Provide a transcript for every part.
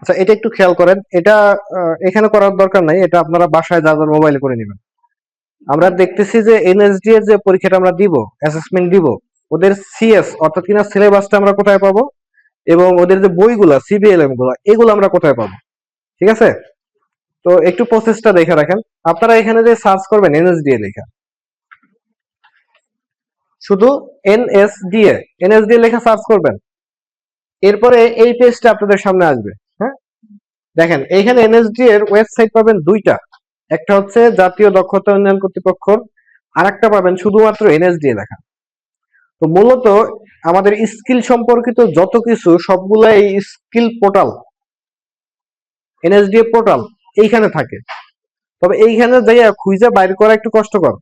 আচ্ছা, এটা একটু খেয়াল করেন। এটা এখানে করার দরকার নাই, এটা আপনারা বাসায় যা যার মোবাইলে করে নেবেন। আমরা দেখতেছি যে এনএসডি এর যে পরীক্ষাটা আমরা দিব, অ্যাসেসমেন্ট দিব, ওদের সিএস অর্থাৎ কিনা সিলেবাসটা আমরা কোথায় পাবো, এবং ওদের যে বইগুলা সিবিএলএম গুলা এগুলো আমরা কোথায় পাবো, ঠিক আছে? তো একটু প্রসেসটা দেখে রাখেন। আপনারা এখানে যে সার্চ করবেন এনএসডিএ লেখা, শুধু এনএসডিএ এনএসডিএ লেখা সার্চ করবেন, এরপরে এই পেজটা আপনাদের সামনে আসবে। হ্যাঁ, দেখেন এইখানে এনএসডি এর ওয়েবসাইট পাবেন দুইটা, একটা হচ্ছে জাতীয় দক্ষতা উন্নয়ন কর্তৃপক্ষর, আর একটা পাবেন শুধুমাত্র এনএসডি লেখা। তো মূলত আমাদের স্কিল সম্পর্কিত যত কিছু সবগুলা এই স্কিল পোর্টাল, এনএসডি পোর্টাল এইখানে থাকে। তবে এইখানে যাইয়া খুঁজে বাইর করা একটু কষ্টকর।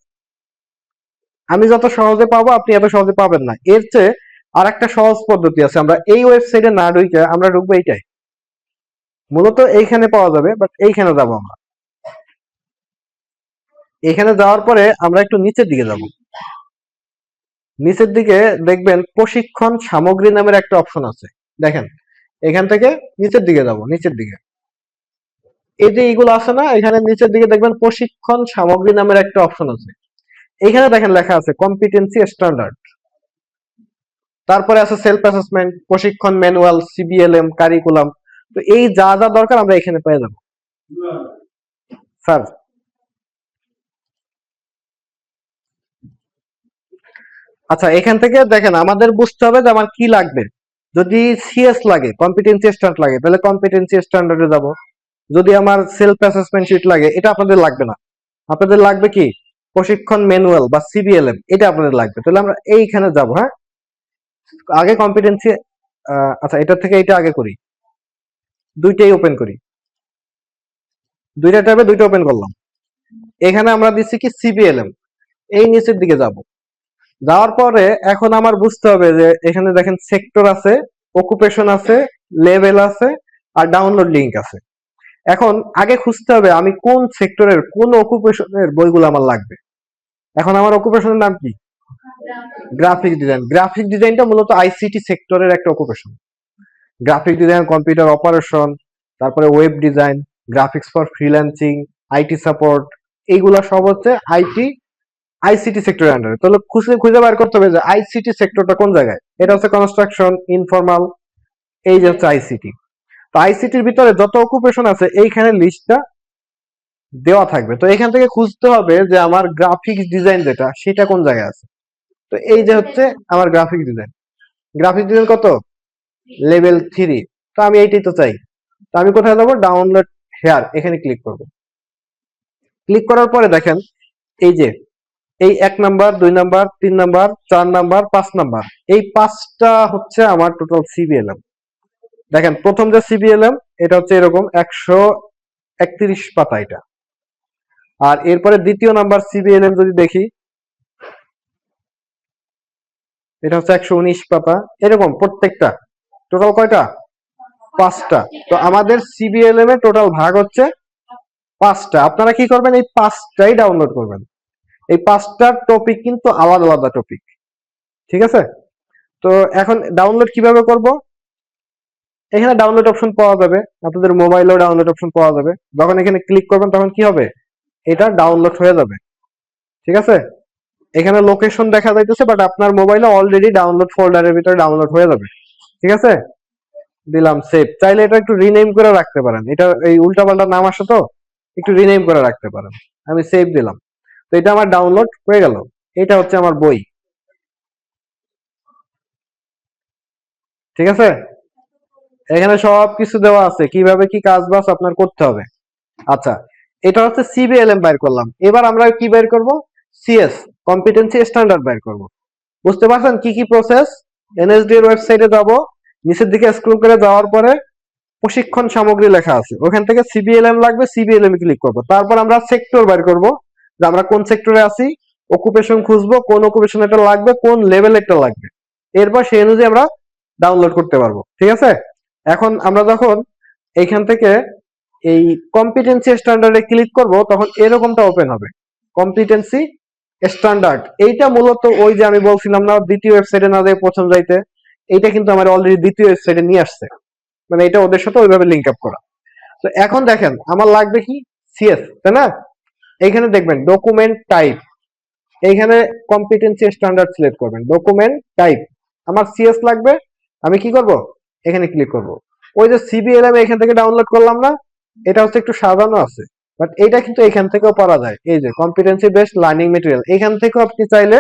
আমি যত সহজে পাবো আপনি এত সহজে পাবেন না। এর চেয়ে আর একটা সহজ পদ্ধতি আছে, আমরা এই ওয়েবসাইটে না ঢুকে আমরা ঢুকবো এইটাই, মূলত এইখানে পাওয়া যাবে, বাট এইখানে যাবো আমরা। এখানে যাওয়ার পরে আমরা একটু নিচের দিকে যাব। নিচের দিকে দেখবেন প্রশিক্ষণ সামগ্রী নামের একটা অপশন আছে, দেখেন এখান থেকে নিচের দিকে যাব। নিচের দিকে এই যে এইগুলো আছে না, এখানে নিচের দিকে দেখবেন প্রশিক্ষণ সামগ্রী নামের একটা অপশন আছে। এখানে দেখেন লেখা আছে কম্পিটেন্সি স্ট্যান্ডার্ড, তারপরে আছে সেলফ অ্যাসেসমেন্ট, প্রশিক্ষণ ম্যানুয়াল, সিবিএলএম, কারিকুলাম। তো এই যা যা দরকার আমরা এখানে পেয়ে যাবো স্যার। আচ্ছা, এখান থেকে দেখেন আমাদের বুঝতে হবে যে আমার কি লাগবে। যদি সিএস লাগে, কম্পিটেন্সি স্ট্যান্ডার্ড লাগে, তাহলে কম্পিটেন্সি স্ট্যান্ডার্ডে যাব। যদি আমার সেলফ অ্যাসেসমেন্ট শিট লাগে, এটা আপনাদের লাগবে না। আপনাদের লাগবে কি প্রশিক্ষণ ম্যানুয়াল বা সিবিএলএম, এটা আপনাদের লাগবে। তাহলে আমরা এইখানে যাব। হ্যাঁ, আগে কম্পিটেন্সি, আচ্ছা এটা থেকে এটা আগে করি, দুইটাই ওপেন করি, দুইটা ট্যাবে দুইটা ওপেন করলাম। এখানে আমরা দিচ্ছি কি সিবিএলএম, এই নিচের দিকে যাব। যাওয়ার পরে এখন আমার বুঝতে হবে যে এখানে দেখেন সেক্টর আছে, অকুপেশন আছে, লেভেল আছে, আর ডাউনলোড লিংক আছে। এখন আগে খুঁজতে হবে আমি কোন সেক্টরের কোন অকুপেশনের বইগুলো আমার লাগবে। এখন আমার অকুপেশনের নাম কি? Graphic design. গ্রাফিক ডিজাইনটা মূলত আইসিটি সেক্টরের একটা occupation. Graphic design, computer operation, তারপরে web design, graphics for freelancing, IT support, এইগুলা সব হচ্ছে আইসিটি সেক্টরের আন্ডারে। তাহলে খুঁজে খুঁজে বার করতে হবে যে আইসিটি সেক্টরটা কোন জায়গায়। এটা হচ্ছে কনস্ট্রাকশন, ইনফরমাল, এই যে হচ্ছে আইসিটি। তো আইসিটির ভিতরে যত অকুপেশন আছে এইখানে লিস্টটা দেওয়া থাকবে। তো এখান থেকে খুঁজতে হবে যে আমার গ্রাফিক্স ডিজাইন যেটা সেটা কোন জায়গায় আছে। তো এই যে হচ্ছে আমার গ্রাফিক ডিজাইন। গ্রাফিক ডিজাইন কত? লেভেল 3। তো আমি এইটাই তো চাই। তো আমি কোথায় যাবো? ডাউনলোড হেয়ার, এখানে ক্লিক করব। ক্লিক করার পরে দেখেন এই যে এই 1 number, 2 number, 3 number, 4 number, 5 number, এই 5টা হচ্ছে আমার টোটাল সিবিএলএম। দেখেন প্রথম যে সিবিএলএম এটা হচ্ছে এরকম 131 পাতা এটা। আর এরপরে দ্বিতীয় নাম্বার সিবিএলএম যদি দেখি, এটা হচ্ছে 119 পাতা। এরকম প্রত্যেকটা টোটাল কয়টা? 5টা। তো আমাদের সিবিএলএম এর টোটাল ভাগ হচ্ছে 5টা। আপনারা কি করবেন? এই 5টাই ডাউনলোড করবেন। এই 5টার টপিক কিন্তু আলাদা আলাদা টপিক, ঠিক আছে? তো এখন ডাউনলোড কিভাবে করব? এখানে ডাউনলোড অপশন পাওয়া যাবে, আপনাদের মোবাইলেও ডাউনলোড অপশন পাওয়া যাবে। যখন এখানে ক্লিক করবেন তখন কি হবে? এটা ডাউনলোড হয়ে যাবে, ঠিক আছে? এখানে লোকেশন দেখা যাইতেছে, বাট আপনার মোবাইলে অলরেডি ডাউনলোড ফোল্ডারের ভিতরে ডাউনলোড হয়ে যাবে, ঠিক আছে? দিলাম সেভ। চাইলে এটা একটু রিনেম করে রাখতে পারেন, এটা এই উল্টাপাল্টা নাম আসে তো, একটু রিনেম করে রাখতে পারেন। আমি সেভ দিলাম। তো এটা আমার ডাউনলোড হয়ে গেল। এটা হচ্ছে আমার বই, ঠিক আছে? এখানে সব কিছু দেওয়া আছে, কিভাবে কি কাজ বাজ আপনার করতে হবে। আচ্ছা, এটা হচ্ছে সিবিএলএম বাইর করলাম। এবার আমরা কি বাইর করব? সিএস, কম্পিটেন্সি স্ট্যান্ডার্ড বাইর করব। বুঝতে পারছেন কি কি প্রসেস? এনএসডি এর ওয়েবসাইটে যাব, নিচের দিকে স্ক্রল করে যাওয়ার পরে প্রশিক্ষণ সামগ্রী লেখা আছে, ওখান থেকে সিবিএলএম লাগবে, সিবিএলএম ক্লিক করব। তারপর আমরা সেক্টর বাইর করব যে আমরা কোন সেক্টরে আছি, অকুপেশন খুঁজবো, কোন অকুপেশন এটা লাগবে, কোন লেভেল এটা লাগবে। এরপর সেই অনুযায়ী আমরা ডাউনলোড করতে পারবো, ঠিক আছে? এখন আমরা যখন এইখান থেকে এই কম্পিটেন্সি স্ট্যান্ডার্ডে ক্লিক করব তখন এরকমটা ওপেন হবে, কম্পিটেন্সি স্ট্যান্ডার্ড। এইটা মূলত ওই যে আমি বলছিলাম না দ্বিতীয় ওয়েবসাইটে না যেয়ে প্রথম যাইতে, এইটা কিন্তু আমার অলরেডি দ্বিতীয় ওয়েবসাইটে নিয়ে আসছে। মানে এটা ওদের সাথে ওইভাবে লিঙ্ক আপ করা। তো এখন দেখেন আমার লাগবে কি সিএস, তাই না? এইখানে দেখবেন ডকুমেন্ট টাইপ, এইখানে কম্পিটেন্সি স্ট্যান্ডার্ড সিলেক্ট করবেন, ডকুমেন্ট টাইপ আমার সিএস লাগবে। আমি কি করব, এখানে ক্লিক করব। ওই যে সিবিএলএম এখান থেকে ডাউনলোড করলাম না, এটা হচ্ছে একটু সাজানো আছে, বাট এটা কিন্তু এখান থেকেও পারা যায়। এই যে কম্পিটেন্সি বেসড লার্নিং মেটেরিয়াল, এখান থেকেও আপনি চাইলে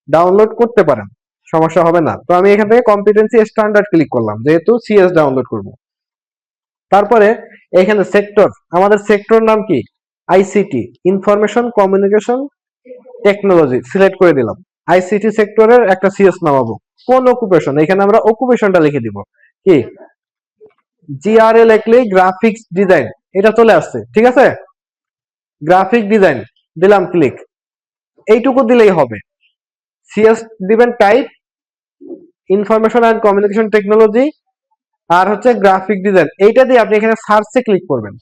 ডাউনলোড করতে পারেন, সমস্যা হবে না। তো আমি এখান থেকে কম্পিটেন্সি স্ট্যান্ডার্ড ক্লিক করলাম, যেহেতু সিএস ডাউনলোড করব। তারপরে এখানে সেক্টর, আমাদের সেক্টর নাম কি, ICT, information communication technology select করে দিলাম। আইসিটি সেক্টরের একটা সিএস নামাবো। কোন অকুপেশন, এখানে আমরা অকুপেশনটা লিখে দিব কি, জিআরএ লিখলেই গ্রাফিক্স ডিজাইন, এটা চলে আসছে, ঠিক আছে? গ্রাফিক ডিজাইন দিলাম, ক্লিক। এইটুকু দিলেই হবে। সিএস দিবেন type, information and communication technology, আর হচ্ছে গ্রাফিক ডিজাইন। এইটা দিয়ে আপনি এখানে সার্চে ক্লিক করবেন,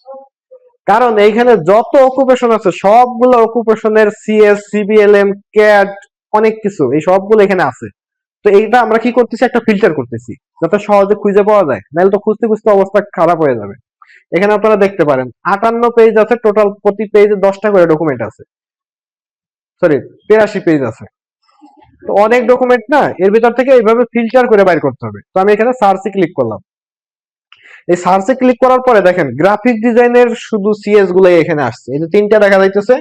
কারণ এইখানে যত অকুপেশন আছে সবগুলো অকুপেশনের সিএস, সিবিএলএম, ক্যাট, অনেক কিছু, এই সবগুলো এখানে আছে। তো এইটা আমরা কি করতেছি, একটা ফিল্টার করতেছি যাতে সহজে খুঁজে পাওয়া যায়, নাহলে তো খুঁজতে খুঁজতে অবস্থা খারাপ হয়ে যাবে। এখানে আপনারা দেখতে পারেন 58 পেজ আছে টোটাল, প্রতি পেজে 10টা করে ডকুমেন্ট আছে, সরি 83 পেজ আছে। তো অনেক ডকুমেন্ট না, এর ভিতর থেকে এইভাবে ফিল্টার করে বাইর করতে হবে। তো আমি এখানে সার্চে ক্লিক করলাম। এই সার্চে ক্লিক করার পরে দেখেন গ্রাফিক ডিজাইনের শুধু সিএস গুলাই এখানে আসছে, এই যে তিনটা দেখা যাইতেছে,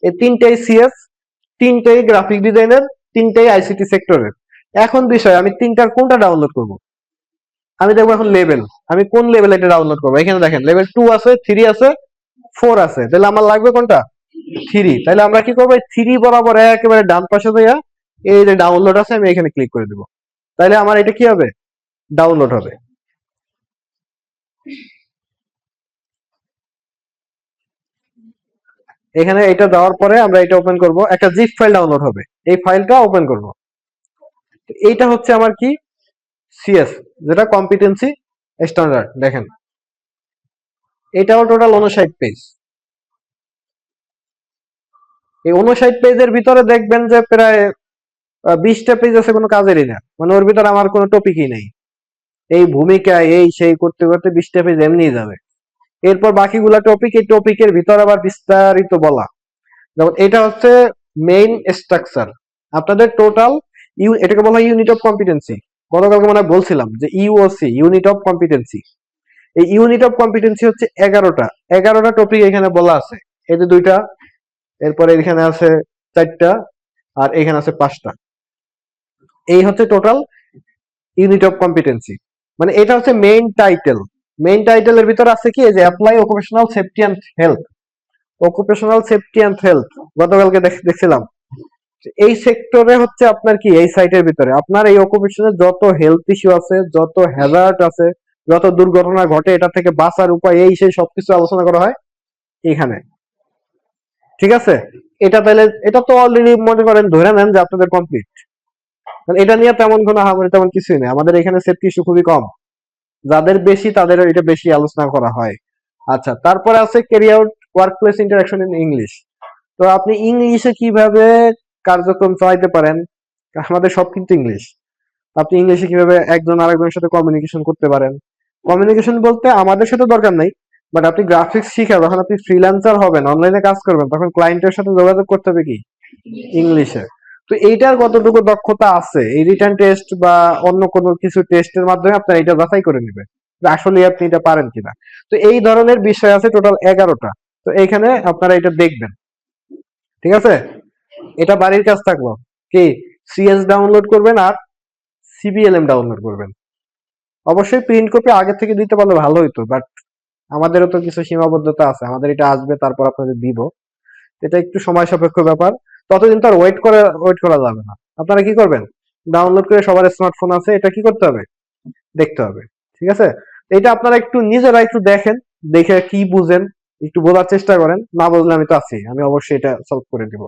এই তিনটাই সিএস, তিনটাই গ্রাফিক ডিজাইনের, তিনটাই আইসিটি সেক্টরের। এখন বিষয় আমি তিনটার কোনটা ডাউনলোড করব। আমি দেখবো এখন লেভেল, আমি কোন লেভেল এটা ডাউনলোড করবো। এখানে দেখেন লেভেল 2 আছে, 3 আছে, 4 আছে, তাহলে আমার লাগবে কোনটা, 3। তাহলে আমরা কি করবো, 3 বরাবর একেবারে ডান পাশে যাইয়া এই যে ডাউনলোড আছে আমি এখানে ক্লিক করে দিব। তাহলে আমার এটা কি হবে, ডাউনলোড হবে। এখানে এটা দেওয়ার পরে আমরা এটা ওপেন করব, একটা জিপ ফাইল ডাউনলোড হবে, এই ফাইলটা ওপেন করব। এইটা হচ্ছে আমার কি, সিএস, যেটা কম্পিটেন্সি স্ট্যান্ডার্ড। দেখেন এটাও টোটাল 59 পেজ। এই 59 পেজের ভিতরে দেখবেন যে প্রায় 20টা পেজ আছে কোনো কাজেরই না, মানে ওর ভিতরে আমার কোনো টপিকই নেই। এই ভূমিকা এই সেই করতে করতে 20টা পেজ এমনিই যাবে। এরপর বাকিগুলা টপিক, এই টপিকের ভিতর আবার বিস্তারিত বলা। যেমন এটা হচ্ছে মেইন স্ট্রাকচার, আপনাদের টোটাল এটাকে বলা হয় ইউনিট অফ কম্পিটেন্সি। গতকালকে মনে হয় বলছিলাম যে ইউওসি, ইউনিট অফ কম্পিটেন্সি। এই ইউনিট অফ কম্পিটেন্সি হচ্ছে 11টা টপিক এখানে বলা আছে। এই যে 2টা, এরপরে এখানে আছে 4টা, আর এখানে আছে 5টা। এই হচ্ছে টোটাল ইউনিট অফ কম্পিটেন্সি। মানে এটা হচ্ছে মেইন টাইটেল। মেইন টাইটেলের ভিতর আছে কি, যে apply occupational safety and health. Occupational safety and health গতকালকে দেখছিলাম, এই সেক্টরে হচ্ছে আপনার কি, এই সাইটের ভিতরে আপনার এই অকুপেশনে যত হেলথ ইস্যু আছে, যত হ্যাজার্ড আছে, যত দুর্ঘটনা ঘটে, এটা থেকে বাঁচার উপায়, এই সেই সবকিছু আলোচনা করা হয় এখানে, ঠিক আছে? এটা তাহলে এটা তো অলরেডি মনে করেন ধরে নেন যে আপনাদের কমপ্লিট, এটা নিয়ে তেমন কোনো আহামরি তেমন কিছুই নেই। আমাদের এখানে সেফটি ইস্যু খুবই কম, যাদের বেশি তাদের এটা বেশি আলোচনা করা হয়। আচ্ছা, তারপরে আছে carry out work place interaction in English. তো আপনি ইংলিশে কিভাবে কার্যক্রম চালাইতে পারেন, আমাদের সব কিন্তু ইংলিশ। আপনি ইংলিশে কিভাবে একজন আরেকজনের সাথে কমিউনিকেশন করতে পারেন, কমিউনিকেশন বলতে আমাদের সাথে দরকার নাই, বাট আপনি গ্রাফিক্স শিখে যখন আপনি ফ্রিল্যান্সার হবেন, অনলাইনে কাজ করবেন, তখন ক্লায়েন্টের সাথে যোগাযোগ করতে হবে কি, ইংলিশে। তো এইটার কতটুকু দক্ষতা আছে, এই রিটার্ন টেস্ট বা অন্য কোনো কিছু টেস্টের মাধ্যমে আপনার এটা যাচাই করে নেবে যে আসলে আপনি এটা পারেন কিনা। তো এই ধরনের বিষয় আছে টোটাল 11টা। তো এইখানে আপনারা এটা দেখবেন, ঠিক আছে? এটা বাড়ির কাজ থাকলো কি, সিএস ডাউনলোড করবেন আর সিবিএলএম ডাউনলোড করবেন। অবশ্যই প্রিন্ট কপি আগে থেকে দিতে পারলে ভালো হইতো, বাট আমাদেরও তো কিছু সীমাবদ্ধতা আছে, আমাদের এটা আসবে তারপর আপনাদের দিব, এটা একটু সময় সাপেক্ষ ব্যাপার। ততদিন তো আর ওয়েট করা যাবে না। আপনারা কি করবেন, ডাউনলোড করে, সবার স্মার্টফোন আছে, এটা কি করতে হবে, দেখতে হবে, ঠিক আছে? এটা আপনারা একটু নিজেরা একটু দেখেন, দেখে কি বুঝেন একটু বোঝার চেষ্টা করেন, না বুঝলে আমি তো আছি, আমি অবশ্যই এটা সলভ করে দিব।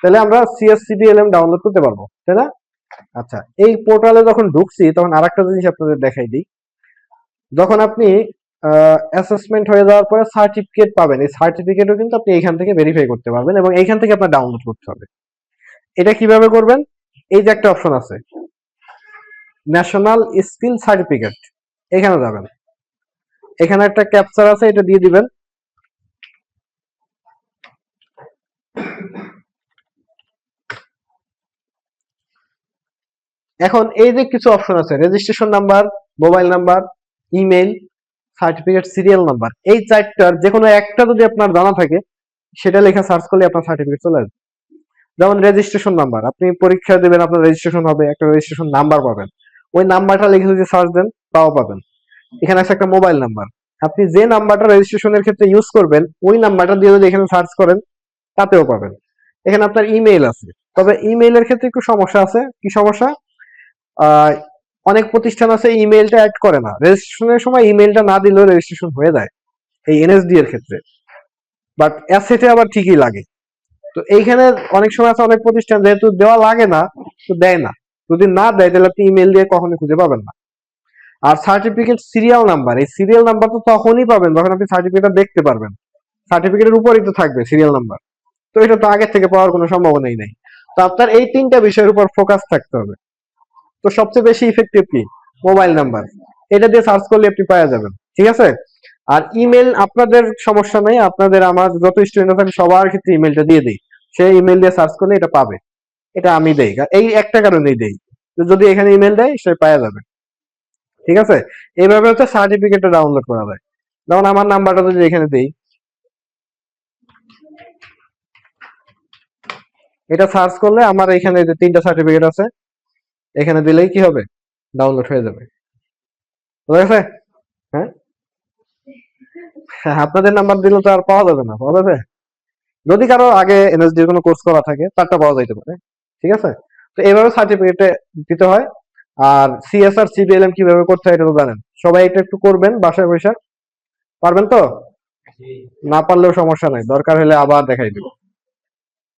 তাহলে আমরা সিএসসিবিএলএম ডাউনলোড করতে পারবো, তাই না? আচ্ছা, এই পোর্টালে যখন ঢুকছি তখন আরেকটা জিনিস আপনাদের দেখাই দিই। যখন আপনি অ্যাসেসমেন্ট হয়ে যাওয়ার পরে সার্টিফিকেট পাবেন, এই সার্টিফিকেটও কিন্তু আপনি এখান থেকে ভেরিফাই করতে পারবেন এবং এইখান থেকে আপনার ডাউনলোড করতে হবে। এটা কিভাবে করবেন, এই যে একটা অপশন আছে ন্যাশনাল স্কিল সার্টিফিকেট, এখানে যাবেন। এখানে একটা ক্যাপচার আছে, এটা দিয়ে দিবেন। এখন এই যে কিছু অপশন আছে, registration number, mobile number, email, certificate, serial number, এই চারটার যে কোনো একটা যদি আপনার জানা থাকে সেটা লেখা সার্চ করলে আপনার সার্টিফিকেট চলে আসবে। যেমন রেজিস্ট্রেশন নাম্বার, আপনি পরীক্ষা দেবেন, আপনার রেজিস্ট্রেশন হবে, একটা রেজিস্ট্রেশন নাম্বার পাবেন, ওই নাম্বারটা লিখে যদি সার্চ দেন তাও পাবেন। এখানে আছে একটা মোবাইল নাম্বার, আপনি যে নাম্বারটা রেজিস্ট্রেশনের ক্ষেত্রে ইউজ করবেন ওই নাম্বারটা দিয়ে যদি এখানে সার্চ করেন তাতেও পাবেন। এখানে আপনার ইমেইল আছে, তবে ইমেইলের ক্ষেত্রে একটু সমস্যা আছে। কি সমস্যা? আহ, অনেক প্রতিষ্ঠান আছে ইমেইলটা অ্যাড করে না, রেজিস্ট্রেশনের সময় ইমেইলটা না দিলেও রেজিস্ট্রেশন হয়ে যায় এই এনএসডি এর ক্ষেত্রে, বাট অ্যাসেটে আবার ঠিকই লাগে। তো এইখানে অনেক সময় আছে অনেক প্রতিষ্ঠান যেহেতু দেওয়া লাগে না তো দেয় না, যদি না দেয় তাহলে আপনি ইমেল দিয়ে কখনোই খুঁজে পাবেন না। আর সার্টিফিকেট সিরিয়াল নাম্বার, এই সিরিয়াল নাম্বার তো তখনই পাবেন যখন আপনি সার্টিফিকেটটা দেখতে পারবেন, সার্টিফিকেটের উপরেই তো থাকবে সিরিয়াল নাম্বার, তো এটা তো আগে থেকে পাওয়ার কোনো সম্ভাবনাই নেই। তো আপনার এই তিনটা বিষয়ের উপর ফোকাস থাকতে হবে। তো সবচেয়ে বেশি ইফেক্টিভ কি? মোবাইল নাম্বার, এটা দিয়ে সার্চ করলে আপনি পাওয়া যাবেন, ঠিক আছে। আর ইমেল আপনাদের সমস্যা নেই, আপনাদের আমার যত স্টুডেন্ট আছে আমি সবার ক্ষেত্রে ইমেলটা দিয়ে দিই, সেই ইমেল দিয়ে সার্চ করলে এটা পাবে। এটা আমি দেই, এই একটা কারণেই দেই, যদি এখানে ইমেল দেয় সে পাওয়া যাবে, ঠিক আছে। এইভাবে হচ্ছে সার্টিফিকেটটা ডাউনলোড করা যায়। যেমন আমার নাম্বারটা যদি এখানে দেই, এটা সার্চ করলে আমার এখানে যে তিনটা সার্টিফিকেট আছে এখানে দিলেই কি হবে, ডাউনলোড হয়ে যাবে, বুঝা গেছে? হ্যাঁ, আপনাদের নাম্বার দিলে তো আর পাওয়া যাবে না, পাওয়া যাবে যদি কারো আগে এনএসডি এর কোনো কোর্স করা থাকে তারটা পাওয়া যাইতে পারে, ঠিক আছে। তো এইভাবে সার্টিফিকেটে দিতে হয়। আর সিএসআর সিবিএলএম কিভাবে করতে হয় এটা তো জানেন, সবাই এটা একটু করবেন বাসায় বসে, পারবেন তো? না পারলেও সমস্যা নাই, দরকার হলে আবার দেখাই দিব।